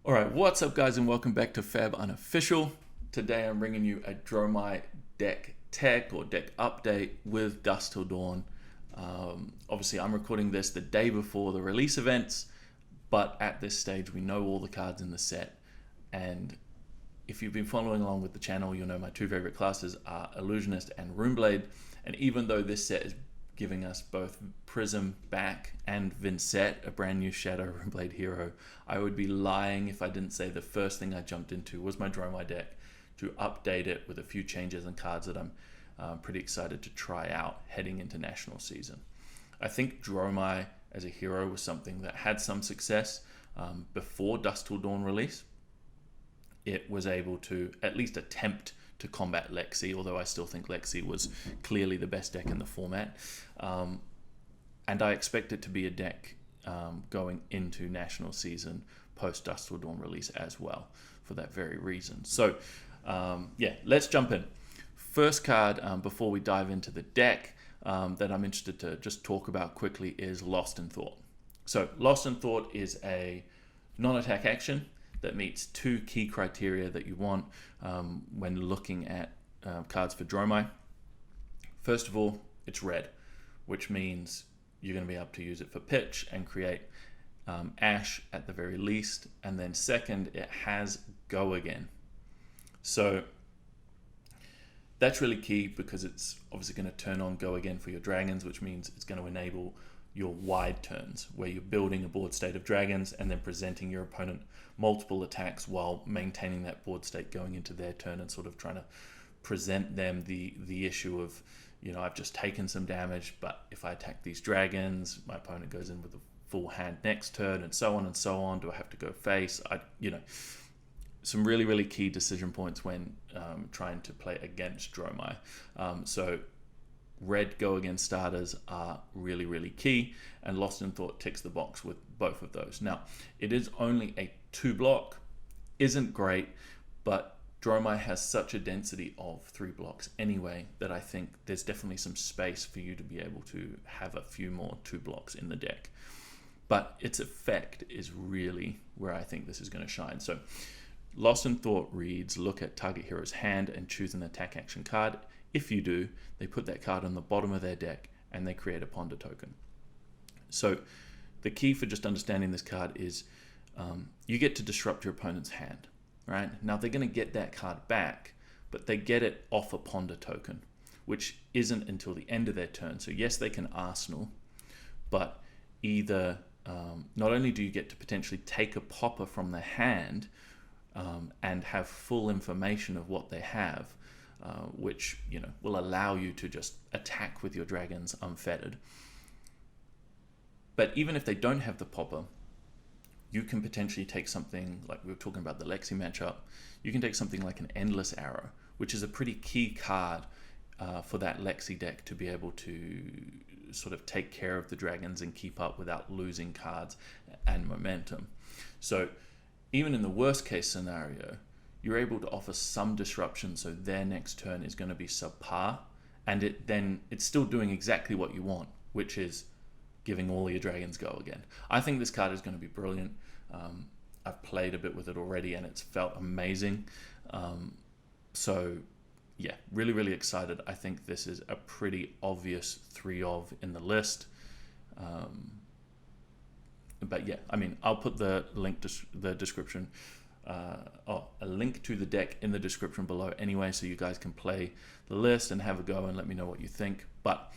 Alright, what's up guys and welcome back to Fab Unofficial. Today I'm bringing you a Dromai deck tech or deck update with Dusk Till Dawn. Obviously I'm recording this the day before the release events, but at this stage we know all the cards in the set, and if you've been following along with the channel, you'll know my two favorite classes are Illusionist and Runeblade, and even though this set is giving us both Prism back and Vincent, a brand new Shadow Runeblade hero, I would be lying if I didn't say the first thing I jumped into was my Dromai deck to update it with a few changes and cards that I'm pretty excited to try out heading into national season. I think Dromai as a hero was something that had some success before Dusk Till Dawn release. It was able to at least attempt to combat Lexi, although I still think Lexi was clearly the best deck in the format. And I expect it to be a deck going into national season post Dusk Till Dawn release as well, for that very reason. So yeah, let's jump in. First card before we dive into the deck that I'm interested to just talk about quickly is Lost in Thought. So Lost in Thought is a non-attack action that meets two key criteria that you want when looking at cards for Dromai. First of all, it's red, which means you're going to be able to use it for pitch and create ash at the very least. And then second, it has go again. So that's really key because it's obviously going to turn on go again for your dragons, which means it's going to enable your wide turns where you're building a board state of dragons and then presenting your opponent multiple attacks while maintaining that board state going into their turn, and sort of trying to present them the issue of, you know, I've just taken some damage, but if I attack these dragons, my opponent goes in with a full hand next turn, and so on and so on. Do I have to go face? Some really key decision points when trying to play against Dromai. So red go against starters are really key, and Lost in Thought ticks the box with both of those. Now, it is only a 2-block, isn't great, but Dromai has such a density of 3 blocks anyway that I think there's definitely some space for you to be able to have a few more 2 blocks in the deck. But its effect is really where I think this is going to shine. So Lost in Thought reads, look at target hero's hand and choose an attack action card. If you do, they put that card on the bottom of their deck and they create a ponder token. So the key for just understanding this card is you get to disrupt your opponent's hand, right? Now they're going to get that card back, but they get it off a ponder token, which isn't until the end of their turn. So yes, they can arsenal, but either not only do you get to potentially take a popper from their hand and have full information of what they have, which will allow you to just attack with your dragons unfettered. But even if they don't have the popper, you can potentially take something like we were talking about the Lexi matchup. You can take something like an Endless Arrow, which is a pretty key card for that Lexi deck to be able to sort of take care of the dragons and keep up without losing cards and momentum. So even in the worst case scenario, you're able to offer some disruption, so their next turn is going to be subpar, and it's still doing exactly what you want, which is giving all your dragons go again. I think this card is going to be brilliant. I've played a bit with it already, and it's felt amazing. So yeah, really excited. I think this is a pretty obvious 3 of in the list. But yeah, I mean, I'll put the link to the description. A link to the deck in the description below anyway, so you guys can play the list and have a go and let me know what you think. But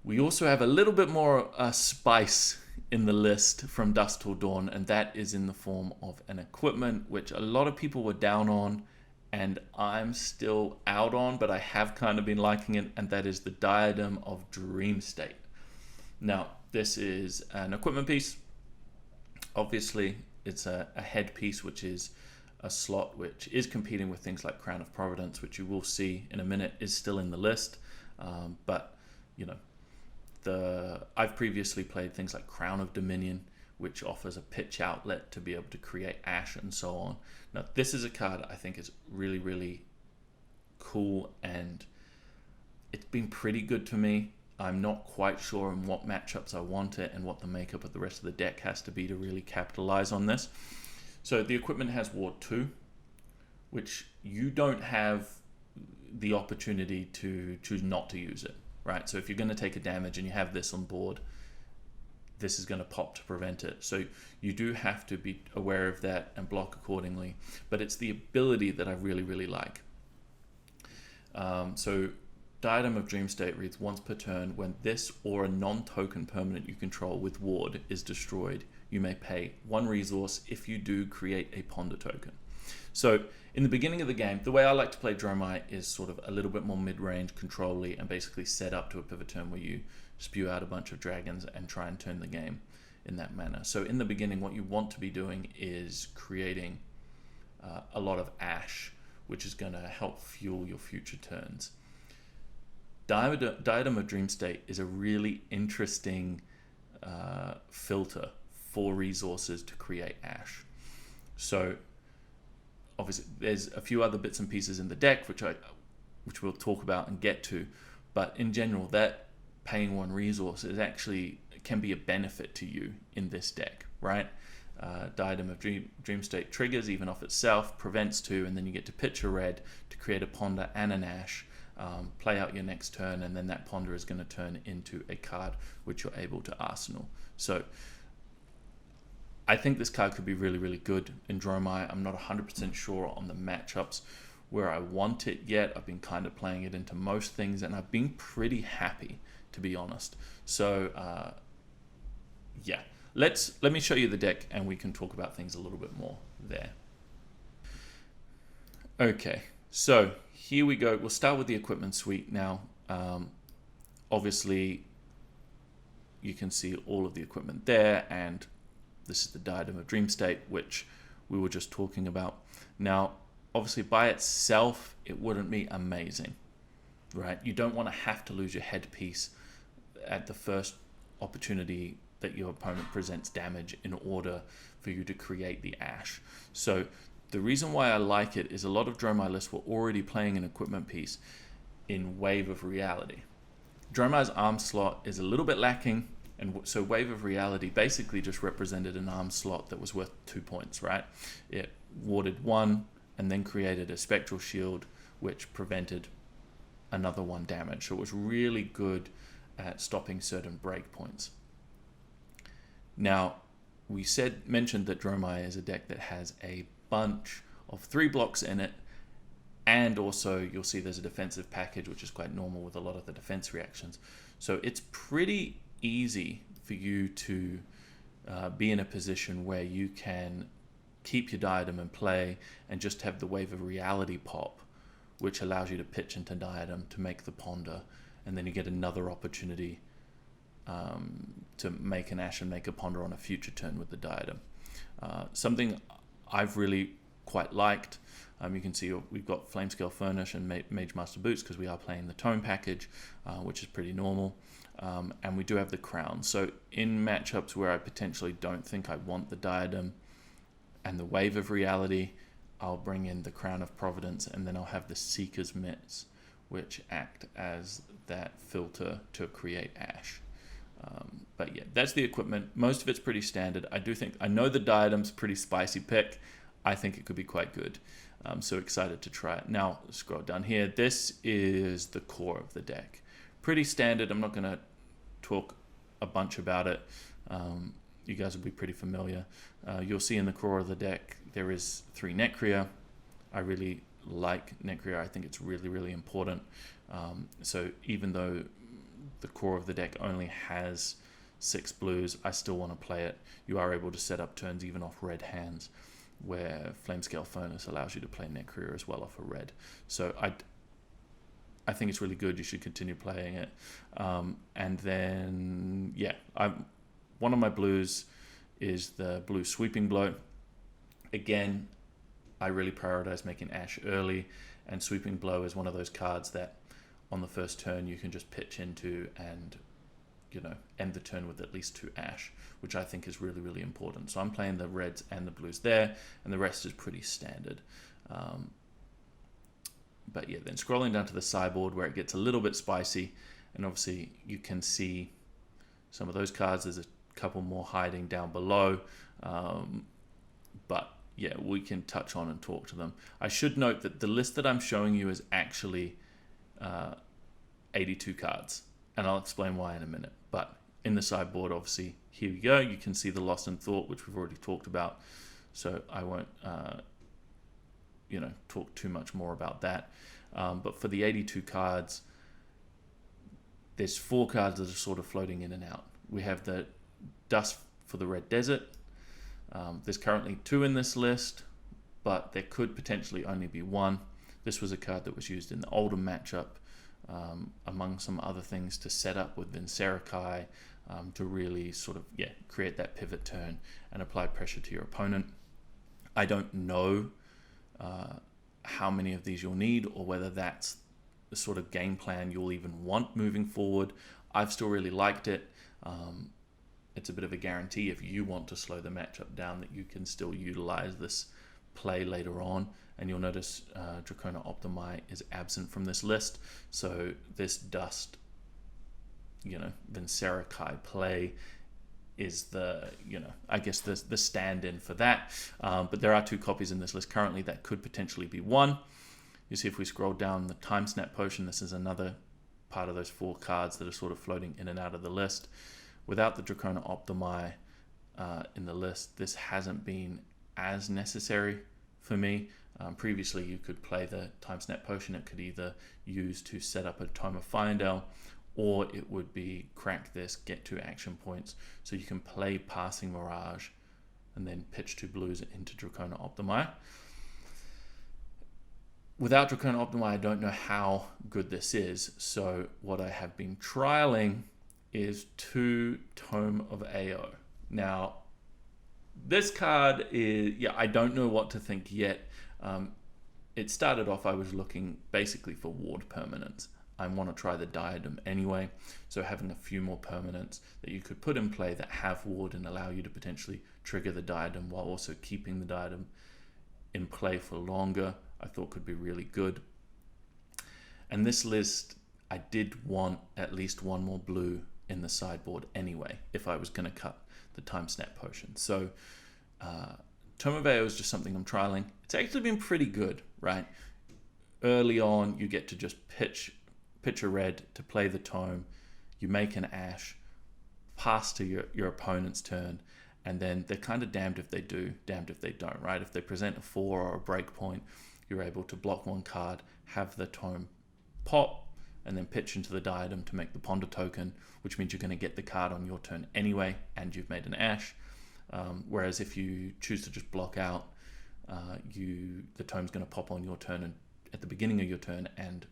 we also have a little bit more spice in the list from Dusk Till Dawn, and that is in the form of an equipment which a lot of people were down on, and I'm still out on, but I have kind of been liking it, and that is the Diadem of Dream State. Now, this is an equipment piece. Obviously, it's a headpiece, which is a slot which is competing with things like Crown of Providence, which you will see in a minute is still in the list. But I've previously played things like Crown of Dominion, which offers a pitch outlet to be able to create ash and so on. Now, this is a card I think is really cool, and it's been pretty good to me. I'm not quite sure in what matchups I want it and what the makeup of the rest of the deck has to be to really capitalize on this. So the equipment has Ward 2, which you don't have the opportunity to choose not to use it, right? So if you're going to take a damage and you have this on board, this is going to pop to prevent it. So you do have to be aware of that and block accordingly. But it's the ability that I really, really like. So Diadem of Dream State reads, once per turn, when this or a non-token permanent you control with ward is destroyed, you may pay 1 resource. If you do, create a ponder token. So in the beginning of the game, the way I like to play Dromai is sort of a little bit more mid-range, control-y, and basically set up to a pivot turn where you spew out a bunch of dragons and try and turn the game in that manner. So in the beginning, what you want to be doing is creating a lot of ash, which is going to help fuel your future turns. Diadem of Dream State is a really interesting filter for resources to create ash. So obviously there's a few other bits and pieces in the deck which we'll talk about and get to, but in general that paying 1 resource is actually can be a benefit to you in this deck, right? Diadem of Dream State triggers even off itself, prevents 2, and then you get to pitch a red to create a ponder and an ash, play out your next turn, and then that ponder is going to turn into a card which you're able to arsenal. So I think this card could be really, really good in Dromai. I'm not 100% sure on the matchups where I want it yet. I've been kind of playing it into most things, and I've been pretty happy, to be honest. So yeah, let me show you the deck and we can talk about things a little bit more there. Okay, so here we go. We'll start with the equipment suite now. Obviously, you can see all of the equipment there, and this is the Diadem of Dream State, which we were just talking about. Now, obviously, by itself, it wouldn't be amazing, right? You don't want to have to lose your headpiece at the first opportunity that your opponent presents damage in order for you to create the ash. So the reason why I like it is a lot of Dromai lists were already playing an equipment piece in Wave of Reality. Dromai's arm slot is a little bit lacking, and so Wave of Reality basically just represented an arm slot that was worth 2 points, right? It warded 1 and then created a spectral shield which prevented another 1 damage. So it was really good at stopping certain breakpoints. Now, we mentioned that Dromai is a deck that has a bunch of 3 blocks in it, and also you'll see there's a defensive package, which is quite normal with a lot of the defense reactions. So it's pretty easy for you to be in a position where you can keep your Diadem in play and just have the Wave of Reality pop, which allows you to pitch into Diadem to make the ponder, and then you get another opportunity to make an ash and make a ponder on a future turn with the Diadem. Something I've really quite liked, you can see we've got Flamescale Furnace and Mage Master Boots because we are playing the Tome package, which is pretty normal, and we do have the Crown. So in matchups where I potentially don't think I want the Diadem and the Wave of Reality, I'll bring in the Crown of Providence, and then I'll have the Seeker's Mitts, which act as that filter to create ash. But yeah, that's the equipment. Most of it's pretty standard. I know the Diadem's a pretty spicy pick. I think it could be quite good. I'm so excited to try it. Now, scroll down here. This is the core of the deck. Pretty standard. I'm not going to talk a bunch about it. You guys will be pretty familiar. You'll see in the core of the deck, there is 3 Necria. I really like Necria. I think it's really, really important. So even though the core of the deck only has 6 blues, I still want to play it. You are able to set up turns even off red hands, where Flamescale Furnace allows you to play Necria as well off a red. So I think it's really good. You should continue playing it. And then, yeah, one of my blues is the blue Sweeping Blow. Again, I really prioritize making ash early, and Sweeping Blow is one of those cards that on the first turn you can just pitch into and, you know, end the turn with at least 2 ash, which I think is really, really important. So I'm playing the reds and the blues there, and the rest is pretty standard. But yeah, then scrolling down to the sideboard where it gets a little bit spicy, and obviously you can see some of those cards. There's a couple more hiding down below. But yeah, we can touch on and talk to them. I should note that the list that I'm showing you is actually 82 cards, and I'll explain why in a minute. But in the sideboard, obviously, here we go. You can see the Lost in Thought, which we've already talked about, so I won't talk too much more about that. But for the 82 cards, there's 4 cards that are sort of floating in and out. We have the Dusk for the Red Desert. There's currently 2 in this list, but there could potentially only be 1. This was a card that was used in the Oldham matchup, among some other things, to set up with Vincerakai, to really sort of create that pivot turn and apply pressure to your opponent. I don't know how many of these you'll need, or whether that's the sort of game plan you'll even want moving forward. I've still really liked it. It's a bit of a guarantee if you want to slow the matchup down that you can still utilize this play later on. And you'll notice Dracona Optimi is absent from this list, so this Dust, Vincerakai play is the stand-in for that. But there are 2 copies in this list currently. That could potentially be 1. You see, if we scroll down, the Time Snap Potion, this is another part of those 4 cards that are sort of floating in and out of the list. Without the Dracona Optimi in the list, this hasn't been as necessary for me. Previously, you could play the Time Snap Potion. It could either use to set up a Tome of Fyendal, or it would be crack this, get 2 action points, so you can play Passing Mirage and then pitch 2 blues into Dracona Optimi. Without Dracona Optimi, I don't know how good this is, so what I have been trialing is 2 Tome of Ao. Now, this card is, I don't know what to think yet. It started off, I was looking basically for ward permanents. I want to try the Diadem anyway, so having a few more permanents that you could put in play that have ward and allow you to potentially trigger the Diadem while also keeping the Diadem in play for longer, I thought could be really good. And this list, I did want at least 1 more blue in the sideboard anyway, if I was going to cut the Time Snap Potion. So Tome of Ao is just something I'm trialing. It's actually been pretty good, right? Early on, you get to just pitch a red to play the Tome, you make an Ash, pass to your opponent's turn, and then they're kind of damned if they do, damned if they don't, right? If they present a 4 or a breakpoint, you're able to block 1 card, have the Tome pop, and then pitch into the Diadem to make the Ponder token, which means you're going to get the card on your turn anyway, and you've made an Ash. Whereas if you choose to just block out, the Tome's going to pop on your turn and at the beginning of your turn, and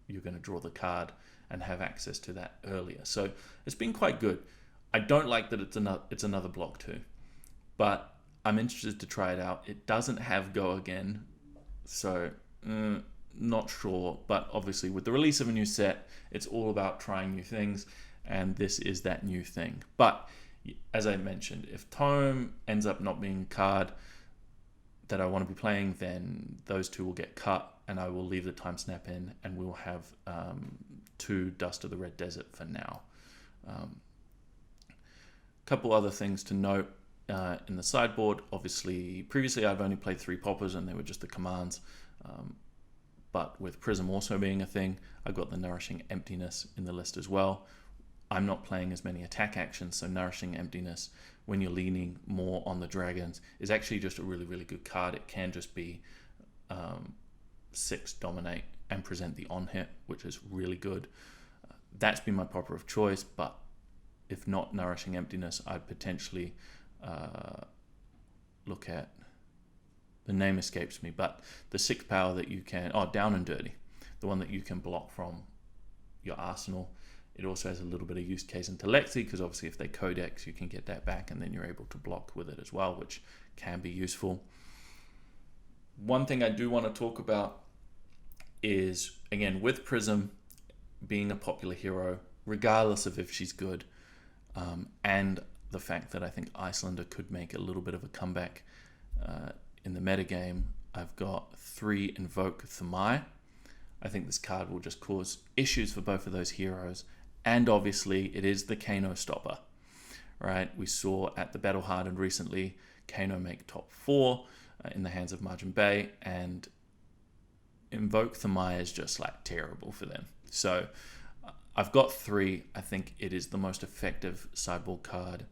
you're going to draw the card and have access to that earlier. So it's been quite good. I don't like that it's another block 2, but I'm interested to try it out. It doesn't have Go Again, so not sure. But obviously with the release of a new set, it's all about trying new things, and this is that new thing. But as I mentioned, if Tome ends up not being a card that I want to be playing, then those 2 will get cut, and I will leave the Time Snap in, and we'll have 2 Dust of the Red Desert for now. Couple other things to note in the sideboard. Obviously, previously I've only played 3 poppers, and they were just the commands. But with Prism also being a thing, I've got the Nourishing Emptiness in the list as well. I'm not playing as many attack actions, so Nourishing Emptiness, when you're leaning more on the dragons, is actually just a really, really good card. It can just be 6 dominate and present the on-hit, which is really good. That's been my popper of choice, but if not Nourishing Emptiness, I'd potentially look at, the name escapes me, but the 6 power that you can, Down and Dirty, the one that you can block from your arsenal. It also has a little bit of use case into Lexi, because obviously if they codex, you can get that back, and then you're able to block with it as well, which can be useful. One thing I do want to talk about is, again, with Prism being a popular hero, regardless of if she's good, and the fact that I think Icelander could make a little bit of a comeback in the metagame, I've got 3 Invoke Thamai. I think this card will just cause issues for both of those heroes, and obviously it is the Kano stopper, right? We saw at the Battle Hardened recently, Kano make top 4. in the hands of Margin Bay, and Invoke Thamai is just like terrible for them. So I've got 3. I think it is the most effective sideboard card,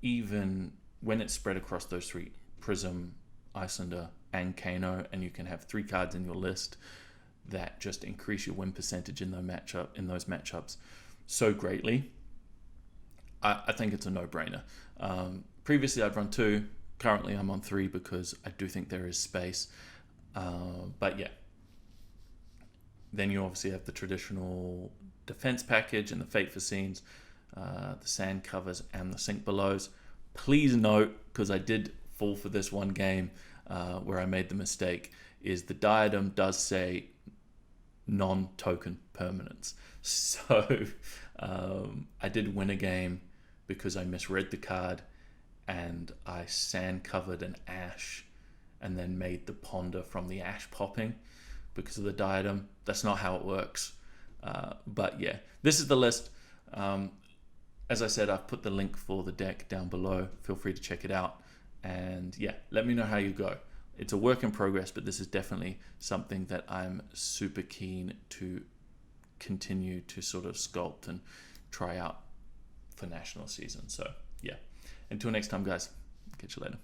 even when it's spread across those 3, Prism, Icelander, and Kano, and you can have 3 cards in your list that just increase your win percentage in those matchups so greatly. I think it's a no-brainer. Previously I'd run 2. Currently I'm on 3 because I do think there is space. But yeah. Then you obviously have the traditional defense package and the Fate for Scenes, the Sand Covers, and the Sink Belows. Please note, because I did fall for this one game where I made the mistake, is the Diadem does say non-token permanence. So I did win a game because I misread the card and I sand covered an ash and then made the ponder from the ash popping because of the Diadem. That's not how it works. But yeah, this is the list. As I said, I've put the link for the deck down below. Feel free to check it out. And yeah, let me know how you go. It's a work in progress, but this is definitely something that I'm super keen to continue to sort of sculpt and try out for national season. So yeah, until next time, guys, catch you later.